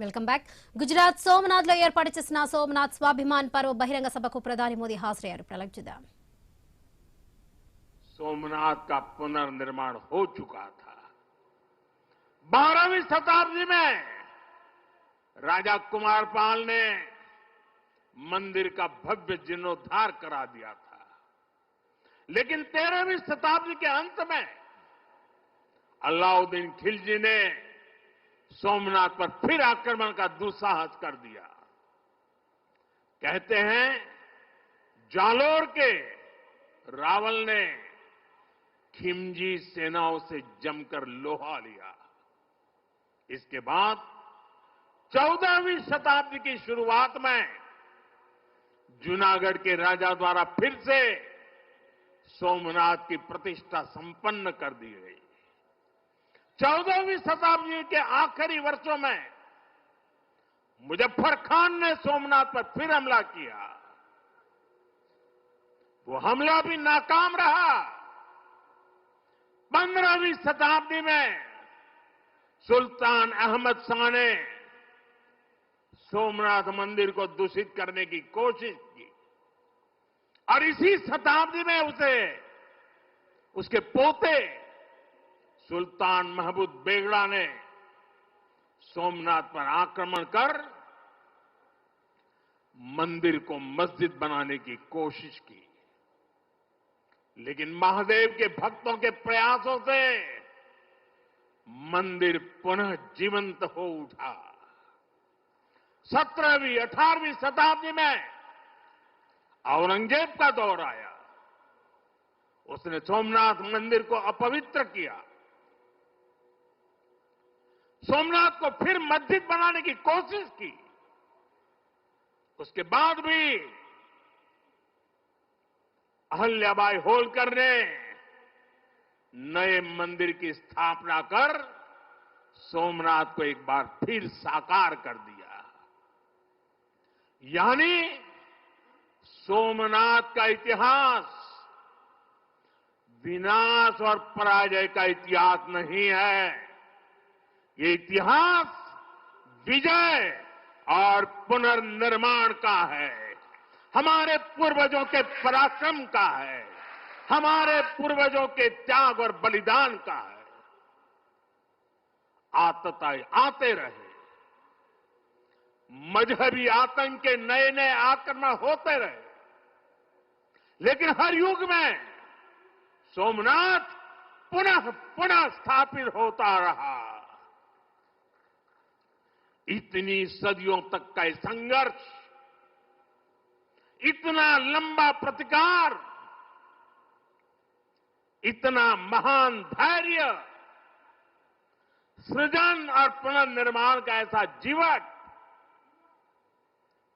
Welcome back. Gujarat Somnath లో ఏర్పాటు చేసిన సోమనాథ్ స్వాభిమాన్ పర్వ బహిరంగ సభకు ప్రధాని మోదీ హాజరయ్యారు. ప్రలగ్జుదాం. सोमनाथ का पुनर्निर्माण हो चुका था। 12वीं शताब्दी में राजा कुमारपाल ने मंदिर का भव्य जीर्णोद्धार करा दिया था, लेकिन 13वीं शताब्दी के अंत में अलाउद्दीन खिलजी ने सोमनाथ पर फिर आक्रमण का दुस्साहस कर दिया। कहते हैं जालोर के रावल ने खिमजी सेनाओं से जमकर लोहा लिया। इसके बाद 14वीं शताब्दी की शुरुआत में जूनागढ़ के राजा द्वारा फिर से सोमनाथ की प्रतिष्ठा संपन्न कर दी गई। 14वीं शताब्दी के आखिरी वर्षों में मुजफ्फर खान ने सोमनाथ पर फिर हमला किया। वो हमला भी नाकाम रहा। 15वीं शताब्दी में सुल्तान अहमद शाह ने सोमनाथ मंदिर को दूषित करने की कोशिश की और इसी शताब्दी में उसके पोते सुल्तान महमूद बेगड़ा ने सोमनाथ पर आक्रमण कर मंदिर को मस्जिद बनाने की कोशिश की, लेकिन महादेव के भक्तों के प्रयासों से मंदिर पुनः जीवंत हो उठा। 17वीं 18वीं शताब्दी में औरंगजेब का दौर आया। उसने सोमनाथ मंदिर को अपवित्र किया। सोमनाथ को फिर मस्जिद बनाने की कोशिश की। उसके बाद भी अहल्याबाई होलकर ने नए मंदिर की स्थापना कर सोमनाथ को एक बार फिर साकार कर दिया। यानी सोमनाथ का इतिहास विनाश और पराजय का इतिहास नहीं है। ये इतिहास विजय और पुनर्निर्माण का है। हमारे पूर्वजों के पराक्रम का है, हमारे पूर्वजों के त्याग और बलिदान का है। आतताई आते रहे, मजहबी आतंक के नए नए आक्रमण होते रहे, लेकिन हर युग में सोमनाथ पुनः पुनः स्थापित होता रहा। इतनी सदियों तक का संघर्ष, इतना लंबा प्रतिकार, इतना महान धैर्य, सृजन और पुनर्निर्माण का ऐसा जीवन,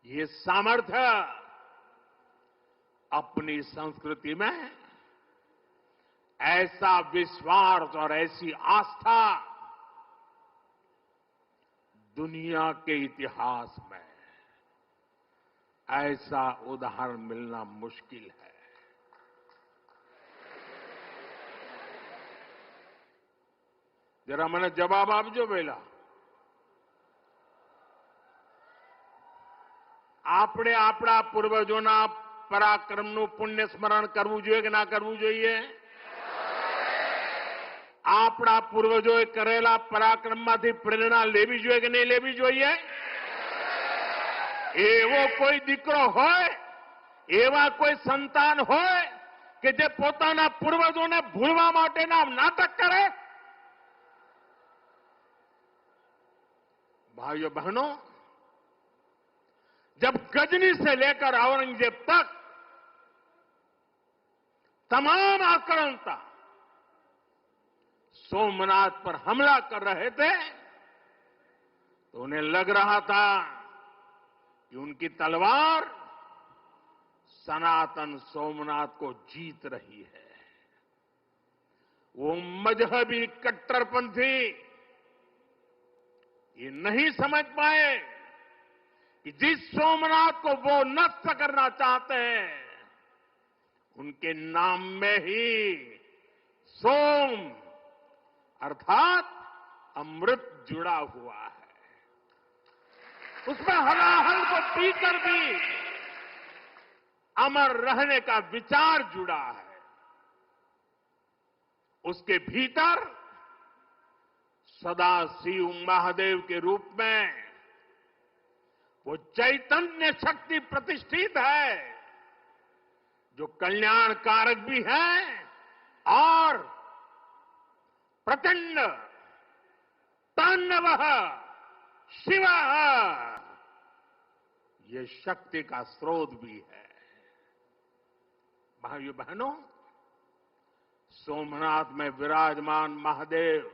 ये सामर्थ्य अपनी संस्कृति में ऐसा विश्वास और ऐसी आस्था दुनिया के इतिहास में ऐसा उदाहरण मिलना मुश्किल है। जरा मैंने जवाब आपजो पेला આપણે આપણા પૂર્વજોના પરાક્રમનું પુણ્ય સ્મરણ કરવું જોઈએ કે ના કરવું જોઈએ? આપણા પૂર્વજોએ કરેલા પરાક્રમમાંથી પ્રેરણા લેવી જોઈએ કે નહીં લેવી જોઈએ? એવો કોઈ દીકરો હોય, એવા કોઈ સંતાન હોય કે જે પોતાના પૂર્વજોને ભૂલવા માટેના નાટક કરે? भाइयों बहनों, जब गजनी से लेकर औरंगजेब तक तमाम आक्रांता सोमनाथ पर हमला कर रहे थे तो उन्हें लग रहा था कि उनकी तलवार सनातन सोमनाथ को जीत रही है। वो मजहबी कट्टरपंथी ये नहीं समझ पाए कि जिस सोमनाथ को वो नष्ट करना चाहते हैं उनके नाम में ही सोम अर्थात अमृत जुड़ा हुआ है। उसमें हलाहल को पीकर भी अमर रहने का विचार जुड़ा है। उसके भीतर सदाशिव महादेव के रूप में वो चैतन्य शक्ति प्रतिष्ठित है, जो कल्याण कारक भी है और प्रचंड तांडव शिव ये शक्ति का स्रोत भी है। भाइयों बहनों, सोमनाथ में विराजमान महादेव,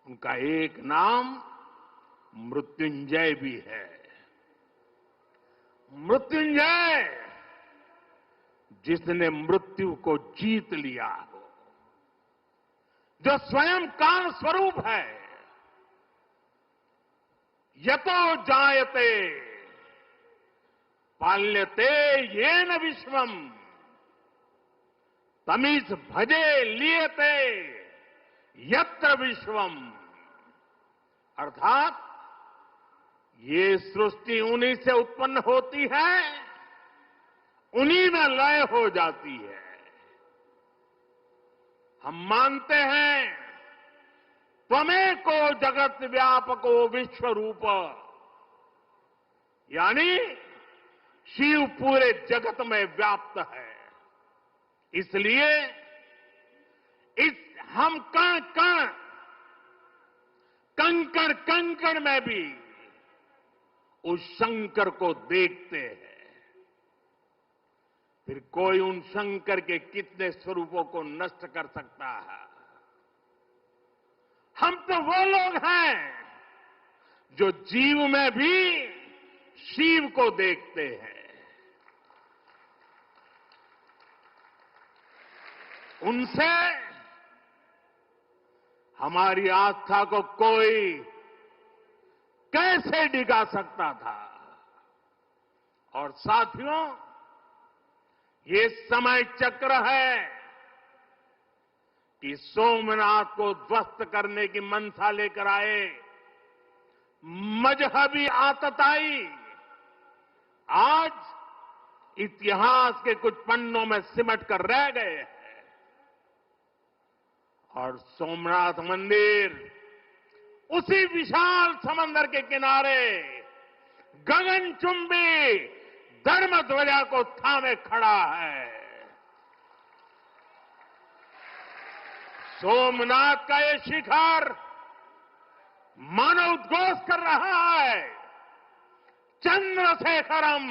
उनका एक नाम मृत्युंजय भी है। मृत्युंजय, जिसने मृत्यु को जीत लिया हो, जो स्वयं काल स्वरूप है। यतो जायते पाल्यते येन विश्वम तमीस भजे लियते यत्र विश्वम। अर्थात ये सृष्टि उन्हीं से उत्पन्न होती है, उन्हीं में लय हो जाती है। हम मानते हैं त्वमेको जगत व्यापको विश्व रूप, यानी शिव पूरे जगत में व्याप्त है। इसलिए इस हम कण कण कंकण कंकण में भी उस शंकर को देखते हैं। फिर कोई उन शंकर के कितने स्वरूपों को नष्ट कर सकता है? हम तो वो लोग हैं जो जीव में भी शिव को देखते हैं। उनसे हमारी आस्था को कोई कैसे डिगा सकता था? और साथियों, ये समय चक्र है कि सोमनाथ को ध्वस्त करने की मंशा लेकर आए मजहबी आतताई आज इतिहास के कुछ पन्नों में सिमट कर रह गए हैं। और सोमनाथ मंदिर उसी विशाल समंदर के किनारे गगनचुंबी धर्म ध्वजा को थामे खड़ा है। सोमनाथ का ये शिखर मानो उद्घोष कर रहा है, चंद्रशेखरम